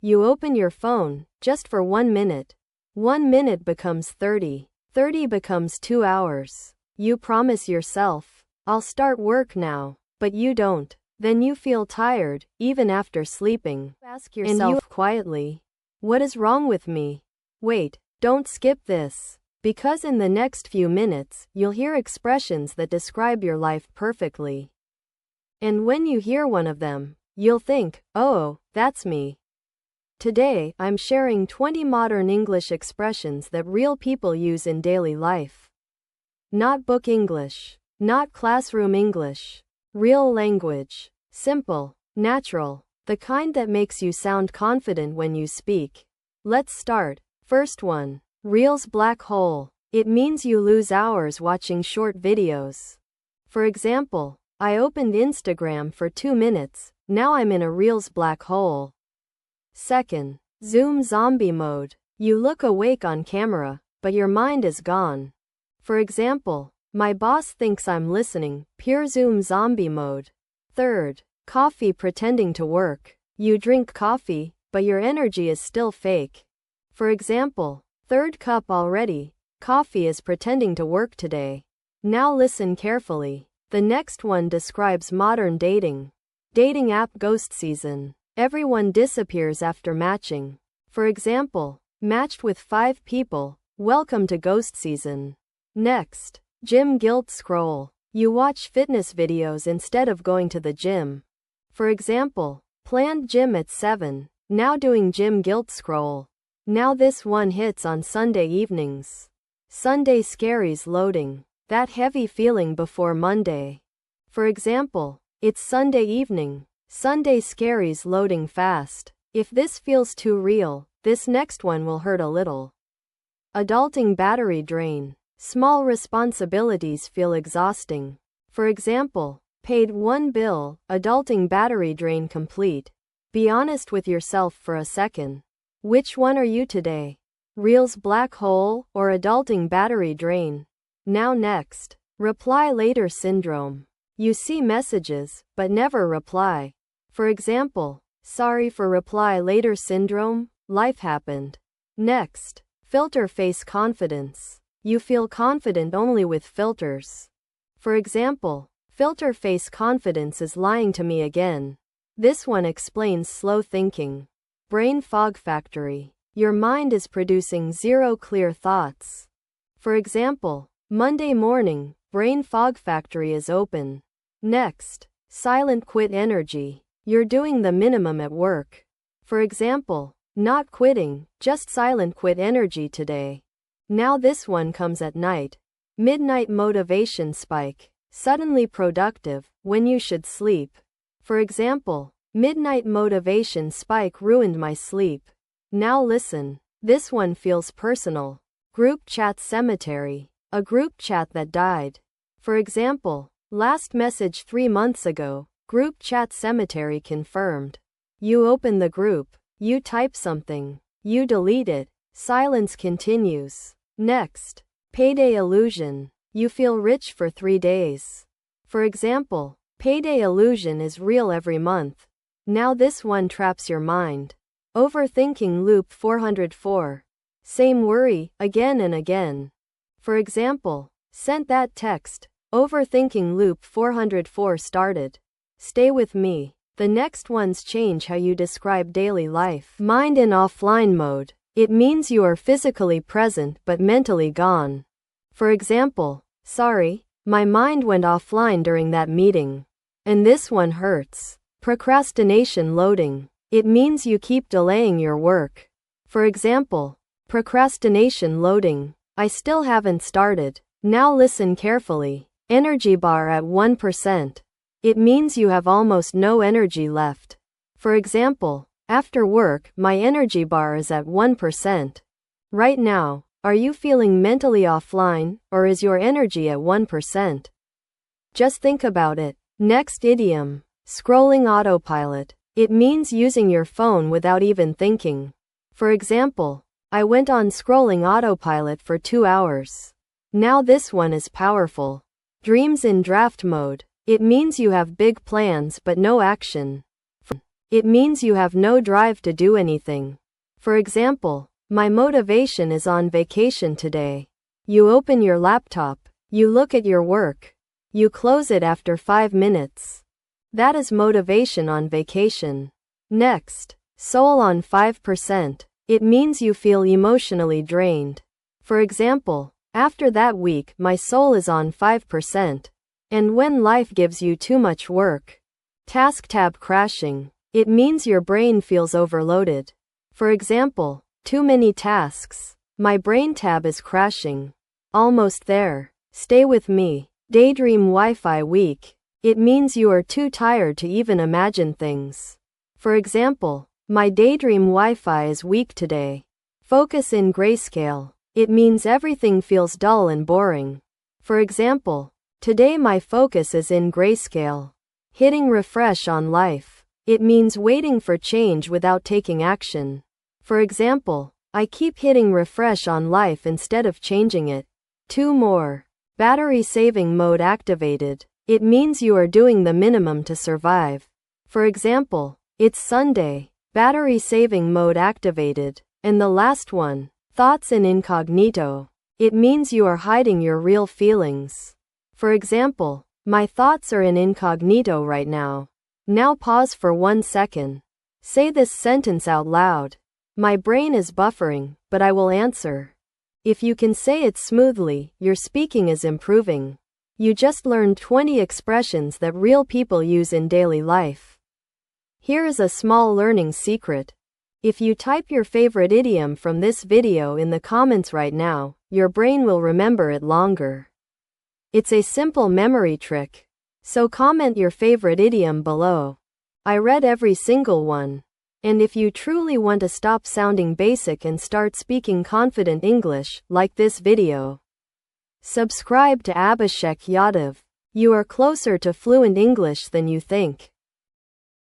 You open your phone, just for 1 minute. 1 minute becomes 30. 30 becomes 2 hours. You promise yourself, I'll start work now, but you don't. Then you feel tired, even after sleeping. Ask yourself quietly, what is wrong with me? Wait, don't skip this. Because in the next few minutes, you'll hear expressions that describe your life perfectly. And when you hear one of them, you'll think, oh, that's me. Today, I'm sharing 20 modern English expressions that real people use in daily life. Not book English. Not classroom English. Real language. Simple. Natural. The kind that makes you sound confident when you speak. Let's start. First one. Reels black hole. It means you lose hours watching short videos. For example, I opened Instagram for 2 minutes, now I'm in a Reels black hole. Second, Zoom zombie mode. You look awake on camera, but your mind is gone. For example, my boss thinks I'm listening, pure Zoom zombie mode. Third, coffee pretending to work. You drink coffee, but your energy is still fake. For example, third cup already, coffee is pretending to work today. Now listen carefully. The next one describes modern dating. Dating app ghost season. Everyone disappears after matching. For example, matched with 5 people, welcome to ghost season. Next, gym guilt scroll. You watch fitness videos instead of going to the gym. For example, planned gym at 7, now doing gym guilt scroll. Now this one hits on Sunday evenings. Sunday scaries loading. That heavy feeling before Monday. For example, it's Sunday evening. Sunday scaries loading fast. If this feels too real, this next one will hurt a little. Adulting battery drain. Small responsibilities feel exhausting. For example, paid 1 bill, adulting battery drain complete. Be honest with yourself for a second. Which one are you today? Reels black hole or adulting battery drain? Now next, reply later syndrome. You see messages, but never reply. For example, sorry for reply later syndrome, life happened. Next, filter face confidence. You feel confident only with filters. For example, filter face confidence is lying to me again. This one explains slow thinking. Brain fog factory. Your mind is producing 0 clear thoughts. For example, Monday morning, brain fog factory is open. Next, silent quit energy. You're doing the minimum at work. For example, not quitting, just silent quit energy today. Now this one comes at night. Midnight motivation spike. Suddenly productive, when you should sleep. For example, midnight motivation spike ruined my sleep. Now listen. This one feels personal. Group chat cemetery. A group chat that died. For example, last message 3 months ago, group chat cemetery confirmed. You open the group, you type something, you delete it, silence continues. Next, payday illusion. You feel rich for 3 days. For example, payday illusion is real every month. Now this one traps your mind. Overthinking loop 404. Same worry, again and again. For example, sent that text. Overthinking loop 404 started. Stay with me. The next ones change how you describe daily life. Mind in offline mode. It means you are physically present but mentally gone. For example, sorry, my mind went offline during that meeting. And this one hurts. Procrastination loading. It means you keep delaying your work. For example, procrastination loading. I still haven't started. Now listen carefully. Energy bar at 1%. It means you have almost no energy left. For example, after work, my energy bar is at 1%. Right now, are you feeling mentally offline, or is your energy at 1%? Just think about it. Next idiom. Scrolling autopilot. It means using your phone without even thinking. For example, I went on scrolling autopilot for 2 hours. Now this one is powerful. Dreams in draft mode. It means you have big plans but no action. It means you have no drive to do anything. For example, my motivation is on vacation today. You open your laptop. You look at your work. You close it after 5 minutes. That is motivation on vacation. Next, soul on 5%. It means you feel emotionally drained. For example, after that week, my soul is on 5%. And when life gives you too much work. Task tab crashing. It means your brain feels overloaded. For example, too many tasks. My brain tab is crashing. Almost there. Stay with me. Daydream Wi-Fi weak. It means you are too tired to even imagine things. For example, my daydream Wi-Fi is weak today. Focus in grayscale. It means everything feels dull and boring. For example, today my focus is in grayscale. Hitting refresh on life. It means waiting for change without taking action. For example, I keep hitting refresh on life instead of changing it. 2 more. Battery saving mode activated. It means you are doing the minimum to survive. For example, it's Sunday. Battery saving mode activated. And the last one, thoughts in incognito. It means you are hiding your real feelings. For example, my thoughts are in incognito right now. Now pause for 1 second. Say this sentence out loud. My brain is buffering, but I will answer. If you can say it smoothly, your speaking is improving. You just learned 20 expressions that real people use in daily life. Here is a small learning secret. If you type your favorite idiom from this video in the comments right now, your brain will remember it longer. It's a simple memory trick. So comment your favorite idiom below. I read every single one. And if you truly want to stop sounding basic and start speaking confident English, like this video. Subscribe to Abhishek Yadav. You are closer to fluent English than you think.